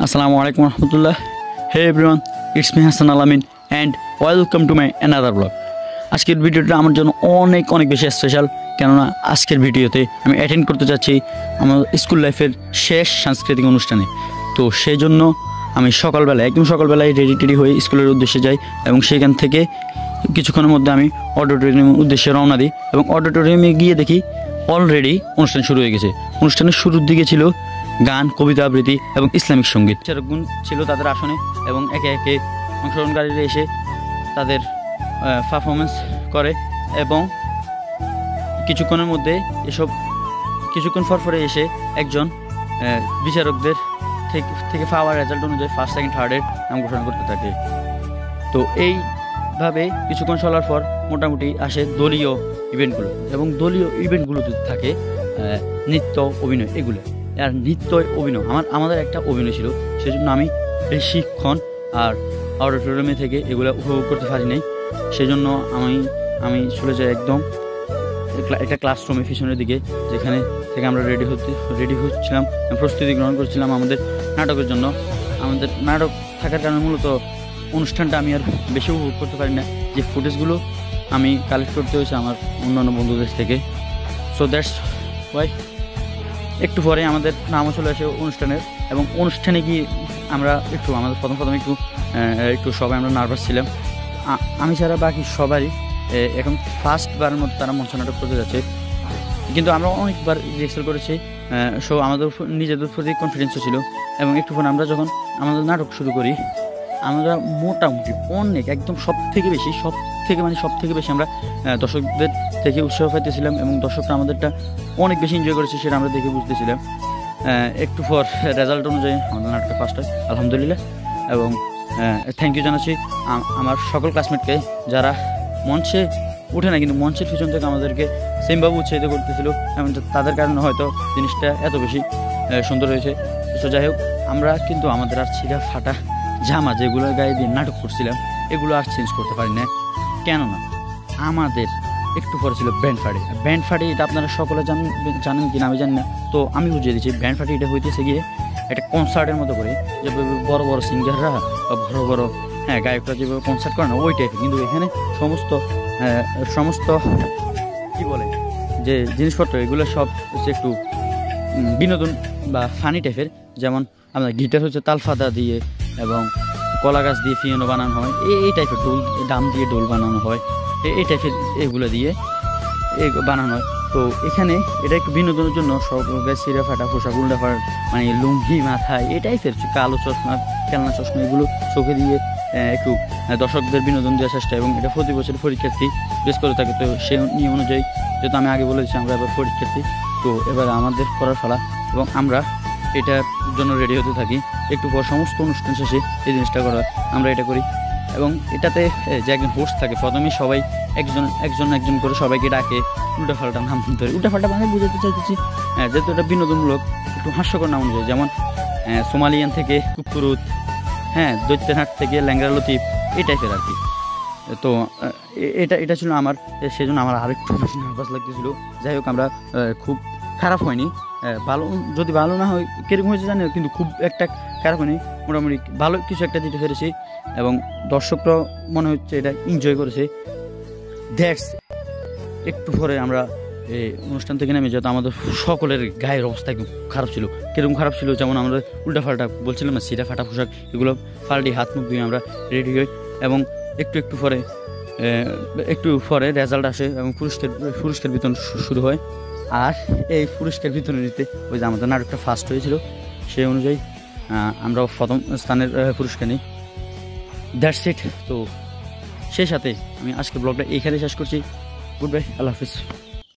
আসসালামু আলাইকুম রহমতুল্লাহ। Hey everyone, it's me Hasan Alamin and welcome to my another blog. আজকের ভিডিওটা আমার জন্য অনেক বেশি স্পেশাল, কেননা আজকের ভিডিওতে আমি অ্যাটেন্ড করতে যাচ্ছি আমার স্কুল লাইফের শেষ সাংস্কৃতিক অনুষ্ঠানে। তো সেই জন্য আমি একদম সকালবেলায় রেডি হয়ে স্কুলের উদ্দেশ্যে যাই এবং সেখান থেকে কিছুক্ষণের মধ্যে আমি অডিটোরিয়ামের উদ্দেশ্যে রওনা দিই এবং অডিটোরিয়ামে গিয়ে দেখি অলরেডি অনুষ্ঠান শুরু হয়ে গেছে। অনুষ্ঠানের শুরুর দিকে ছিল গান, কবিতা আবৃত্তি এবং ইসলামিক সঙ্গীত। বিচারকগণ ছিল তাদের আসনে এবং একে একে অংশগ্রহণকারীরা এসে তাদের পারফরমেন্স করে এবং কিছুক্ষণের মধ্যে কিছুক্ষণ পরে এসে একজন বিচারকদের থেকে পাওয়ার রেজাল্ট অনুযায়ী ফার্স্ট, সেকেন্ড, থার্ডের নাম ঘোষণা করতে থাকে। তো এইভাবে কিছুক্ষণ চলার পর মোটামুটি আসে দলীয় ইভেন্টগুলো এবং দলীয় ইভেন্টগুলোতে থাকে নৃত্য, অভিনয়। এগুলো আর নৃত্য, অভিনয় আমাদের একটা অভিনয় ছিল, সেজন্য আমি বেশিক্ষণ আর অডিটোরিয়ামে থেকে এগুলো উপভোগ করতে পারি নাই। সেজন্য আমি চলে যাই একদম একটা ক্লাসরুমে পিছনের দিকে, যেখানে থেকে আমরা রেডি হচ্ছিলাম, প্রস্তুতি গ্রহণ করছিলাম আমাদের নাটকের জন্য। আমাদের নাটক থাকার কারণে মূলত অনুষ্ঠানটা আমি আর বেশি উপভোগ করতে পারি না। যে ফুটেজগুলো আমি কালেক্ট করতে হয়েছে আমার অন্যান্য বন্ধুদের থেকে। সো দ্যাটস ওয়াই একটু পরে আমাদের নামও চলে আসে অনুষ্ঠানের এবং অনুষ্ঠানে গিয়ে আমরা আমাদের প্রথম একটু সবাই আমরা নার্ভাস ছিলাম। আমি ছাড়া বাকি সবাই এখন ফার্স্টবারের মতো তারা মঞ্চ নাটক করতে যাচ্ছে, কিন্তু আমরা অনেকবার রিহার্সাল করেছি। সো আমাদের নিজেদের প্রতি কনফিডেন্সও ছিল এবং একটু পরে আমরা যখন আমাদের নাটক শুরু করি, আমরা মোটামুটি একদম সব থেকে বেশি আমরা দর্শকদের থেকে উৎসাহ পাইতেছিলাম এবং দর্শকরা আমাদেরটা অনেক বেশি এনজয় করেছে, সেটা আমরা দেখে বুঝতেছিলাম। একটু পর রেজাল্ট অনুযায়ী আমাদের নাটকটা ফার্স্ট হয়, আলহামদুলিল্লাহ। এবং থ্যাংক ইউ জানাচ্ছি আমার সকল ক্লাসমেটকে, যারা মঞ্চে উঠে না কিন্তু মঞ্চের পিছন থেকে আমাদেরকে সেমভাবে উৎসাহিত করতেছিল এবং তাদের কারণে হয়তো জিনিসটা এত বেশি সুন্দর হয়েছে। তো যাই হোক, আমরা কিন্তু আমাদের আর ছিঁড়া ফাটা জামা যেগুলো গায়ে দিয়ে নাটক করছিলাম এগুলো আর চেঞ্জ করতে পারি না, কেননা আমাদের একটু পরে ছিল ব্যান্ড ফাটি। এটা আপনারা সকলে জানেন কিনা আমি জানি না, তো আমি বুঝিয়ে দিচ্ছি। ব্যান্ড ফাটি এটা হইতেছে গিয়ে একটা কনসার্টের মতো করে, যে বড় বড় সিঙ্গাররা বা বড় গায়করা যেভাবে কনসার্ট করে না ওই টাইপের, কিন্তু এখানে সমস্ত কি বলে যে জিনিসপত্র এগুলো সব হচ্ছে একটু বিনোদন বা ফানি টাইপের। যেমন আপনার গিটার হচ্ছে তালফাদা দিয়ে এবং কলা গাছ দিয়ে পিয়ানো বানানো হয়, এই টাইপের ডাম দিয়ে ডোল বানানো হয়, এই টাইপের এগুলো দিয়ে বানানো হয়। তো এখানে এটা একটু বিনোদনের জন্য সব সিরা ফাটা পোশাক, উল্টা ফাটা মানে লুঙ্গি মাথায় এই টাইপের কালো চশমা, খেলনা চশমা এগুলো চোখে দিয়ে একটু দর্শকদের বিনোদন দেওয়ার চেষ্টা। এবং এটা প্রতি বছর পরীক্ষার্থী বেশ করে থাকে, তো সেই নিয়ম অনুযায়ী যেহেতু আমি আগে বলেছি আমরা এবার পরীক্ষার্থী, তো এবার আমাদের করার ফলা এবং আমরা এটার জন্য রেডি হতে থাকি। একটু পর সমস্ত অনুষ্ঠান শেষে এই জিনিসটা করা আমরা এটা করি এবং এটাতে যে একজন হোস্ট থাকে, প্রথমেই সবাই একজন করে সবাইকে ডাকে, উল্টাপাল্টা নাম ধরে। উল্টাপাল্টা মানে বুঝাতে চাইতেছি যেহেতু এটা বিনোদনমূলক, একটু হাস্যকর নাম অনুযায়ী, যেমন সোমালিয়ান থেকে কুকুরুত, দৈত্যনাট থেকে ল্যাংরা লতিফ, এই টাইপের আর কি। তো এটা ছিল আমার, সেজন্য আমার আরেকটু বেশি নার্ভাস লাগতেছিল। যাই হোক, আমরা খুব খারাপ হয়নি, যদি ভালো না হয় কিরকম হয়েছে জানি, কিন্তু খুব একটা খারাপ হয়নি, মোটামুটি ভালো কিছু একটা দিতে পেরেছি এবং দর্শকরা মনে হচ্ছে এটা এনজয় করেছে। দ্যাটস একটু পরে আমরা এই অনুষ্ঠান থেকে নেমে যেত, আমাদের সকলের গায়ের অবস্থা একদম খারাপ ছিল। কিরকম খারাপ ছিল, যেমন আমরা উল্টাপাল্টা বলছিলাম না, সিরা ফাটা পোশাক এগুলো ফাল্টি হাত মুখ দিয়ে আমরা রেডি হই এবং একটু পরে রেজাল্ট আসে এবং পুরস্কার বিতরণ শুরু হয়। আর এই পুরস্কার বিতরণ নিতে ওই যে আমাদের নাটকটা ফার্স্ট হয়েছিল, সেই অনুযায়ী আমরা প্রথম স্থানের পুরস্কার নিই। That's it. তো সেই সাথে আমি আজকের ব্লগটা এইখানে শেষ করছি। গুড বাই, আল্লাহ হাফিজ।